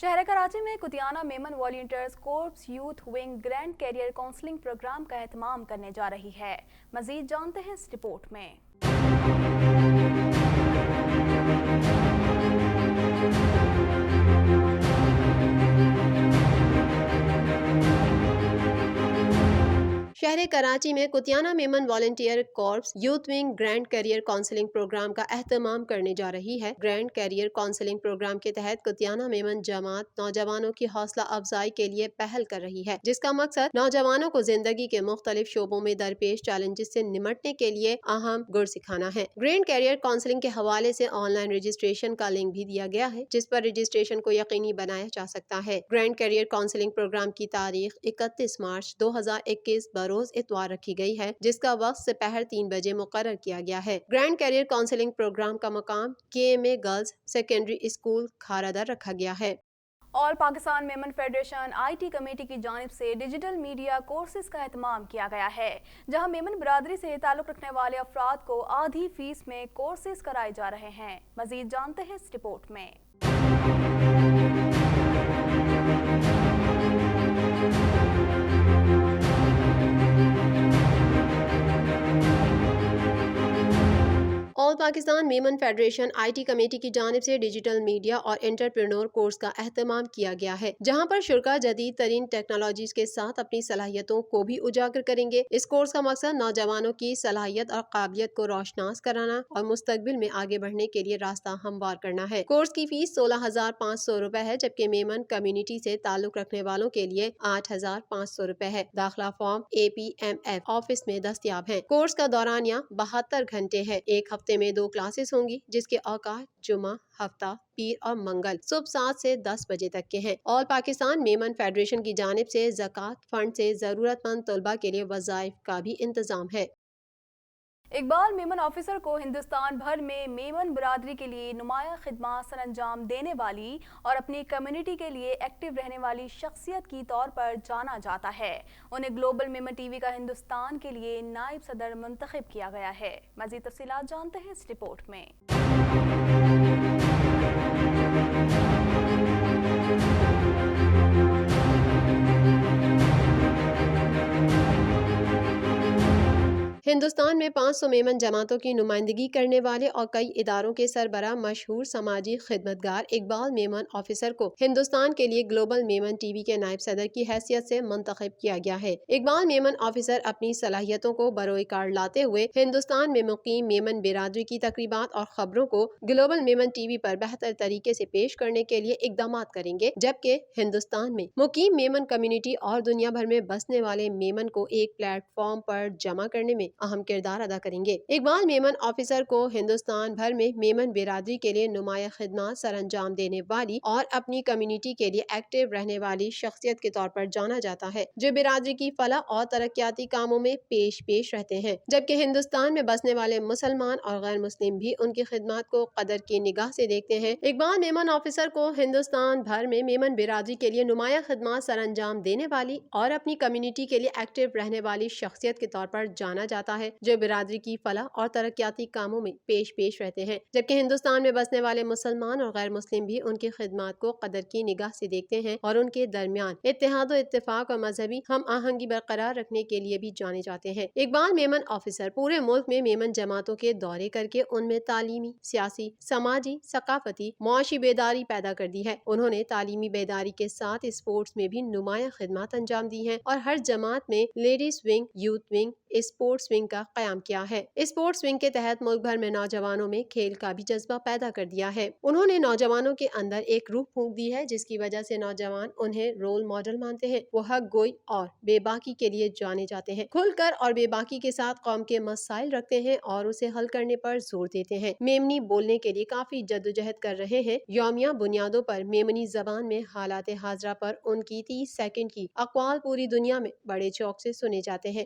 شہر کراچی میں Kutiyana Memon volunteers corps youth wing grand career counselling programme کا اہتمام کرنے جا رہی ہے۔ مزید جانتے ہیں اس رپورٹ میں۔ شہر کراچی میں Kutiyana Memon volunteer corps youth wing grand career counselling programme کا اہتمام کرنے جا رہی ہے۔ گرینڈ کیریئر کونسلنگ پروگرام کے تحت کتیانہ میمن جماعت نوجوانوں کی حوصلہ افزائی کے لیے پہل کر رہی ہے، جس کا مقصد نوجوانوں کو زندگی کے مختلف شعبوں میں درپیش چیلنجز سے نمٹنے کے لیے اہم گڑ سکھانا ہے۔ گرینڈ کیریئر کونسلنگ کے حوالے سے آن لائن رجسٹریشن کا لنک بھی دیا گیا ہے، جس پر رجسٹریشن کو یقینی بنایا جا سکتا ہے۔ گرینڈ کیریئر کونسلنگ پروگرام کی تاریخ 31 مارچ 2021 بروز اتوار رکھی گئی ہے، جس کا وقت سپہر 3 بجے مقرر کیا گیا ہے۔ گرینڈ کیریئر کونسلنگ پروگرام کا مقام KMA girls secondary school Kharadar رکھا گیا ہے۔ All Pakistan Memon federation IT committee کی جانب سے ڈیجیٹل میڈیا کورسز کا اہتمام کیا گیا ہے، جہاں میمن برادری سے تعلق رکھنے والے افراد کو آدھی فیس میں کورسز کرائے جا رہے ہیں۔ مزید جانتے ہیں اس رپورٹ میں۔ All Pakistan Memon federation IT committee کی جانب سے ڈیجیٹل میڈیا اور انٹرپرینور کورس کا اہتمام کیا گیا ہے، جہاں پر شرکاء جدید ترین ٹیکنالوجیز کے ساتھ اپنی صلاحیتوں کو بھی اجاگر کریں گے۔ اس کورس کا مقصد نوجوانوں کی صلاحیت اور قابلیت کو روشناس کرانا اور مستقبل میں آگے بڑھنے کے لیے راستہ ہموار کرنا ہے۔ کورس کی فیس 16,500 روپے ہے، جبکہ میمن کمیونٹی سے تعلق رکھنے والوں کے لیے 8,500 روپے ہے۔ داخلہ فارم APMF آفس میں دستیاب ہے۔ کورس کا دورانیہ 72 گھنٹے ہے۔ ایک ہفتے میں 2 کلاسز ہوں گی، جس کے اوقات جمعہ، ہفتہ، پیر اور منگل صبح 7 سے 10 بجے تک کے ہیں۔ آل پاکستان میمن فیڈریشن کی جانب سے زکوٰۃ فنڈ سے ضرورت مند طلباء کے لیے وظائف کا بھی انتظام ہے۔ اقبال میمن آفیسر کو ہندوستان بھر میں میمن برادری کے لیے نمایاں خدمات سر انجام دینے والی اور اپنی کمیونٹی کے لیے ایکٹیو رہنے والی شخصیت کی طور پر جانا جاتا ہے۔ انہیں گلوبل میمن TV کا ہندوستان کے لیے نائب صدر منتخب کیا گیا ہے۔ مزید تفصیلات جانتے ہیں اس رپورٹ میں۔ ہندوستان میں 500 میمن جماعتوں کی نمائندگی کرنے والے اور کئی اداروں کے سربراہ مشہور سماجی خدمتگار اقبال میمن آفیسر کو ہندوستان کے لیے گلوبل میمن TV کے نائب صدر کی حیثیت سے منتخب کیا گیا ہے۔ اقبال میمن آفیسر اپنی صلاحیتوں کو بروئے کار لاتے ہوئے ہندوستان میں مقیم میمن برادری کی تقریبات اور خبروں کو گلوبل میمن TV پر بہتر طریقے سے پیش کرنے کے لیے اقدامات کریں گے، جبکہ ہندوستان میں مقیم میمن کمیونٹی اور دنیا بھر میں بسنے والے میمن کو ایک پلیٹ فارم پر جمع کرنے میں اہم کردار ادا کریں گے۔ اقبال میمن آفیسر کو ہندوستان بھر میں میمن برادری کے لیے نمایاں خدمات سر انجام دینے والی اور اپنی کمیونٹی کے لیے ایکٹیو رہنے والی شخصیت کے طور پر جانا جاتا ہے، جو برادری کی فلاح اور ترقیاتی کاموں میں پیش رہتے ہیں، جبکہ ہندوستان میں بسنے والے مسلمان اور غیر مسلم بھی ان کی خدمات کو قدر کی نگاہ سے دیکھتے ہیں۔ اقبال میمن آفیسر کو ہندوستان بھر میں میمن برادری کے لیے نمایاں خدمات سر انجام دینے والی اور اپنی کمیونٹی کے لیے ایکٹیو رہنے والی شخصیت کے طور پر جانا جاتا ہے، جو برادری کی فلاح اور ترقیاتی کاموں میں پیش رہتے ہیں، جبکہ ہندوستان میں بسنے والے مسلمان اور غیر مسلم بھی ان کی خدمات کو قدر کی نگاہ سے دیکھتے ہیں اور ان کے درمیان اتحاد و اتفاق اور مذہبی ہم آہنگی برقرار رکھنے کے لیے بھی جانے جاتے ہیں۔ اقبال میمن آفیسر پورے ملک میں میمن جماعتوں کے دورے کر کے ان میں تعلیمی، سیاسی، سماجی، ثقافتی، معاشی بیداری پیدا کر دی ہے۔ انہوں نے تعلیمی بیداری کے ساتھ اسپورٹس میں بھی نمایاں خدمات انجام دی ہیں اور ہر جماعت میں ladies wing, youth wing, sports wing کا قیام کیا ہے۔ اسپورٹس ونگ کے تحت ملک بھر میں نوجوانوں میں کھیل کا بھی جذبہ پیدا کر دیا ہے۔ انہوں نے نوجوانوں کے اندر ایک روح پھونک دی ہے، جس کی وجہ سے نوجوان انہیں رول ماڈل مانتے ہیں۔ وہ حق گوئی اور بے باکی کے لیے جانے جاتے ہیں، کھل کر اور بے باکی کے ساتھ قوم کے مسائل رکھتے ہیں اور اسے حل کرنے پر زور دیتے ہیں۔ میمنی بولنے کے لیے کافی جدوجہد کر رہے ہیں۔ یومیہ بنیادوں پر میمنی زبان میں حالات حاضرہ پر ان کی 30 سیکنڈ کی اقوال پوری دنیا میں بڑے شوق سے سنے جاتے ہیں۔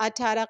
18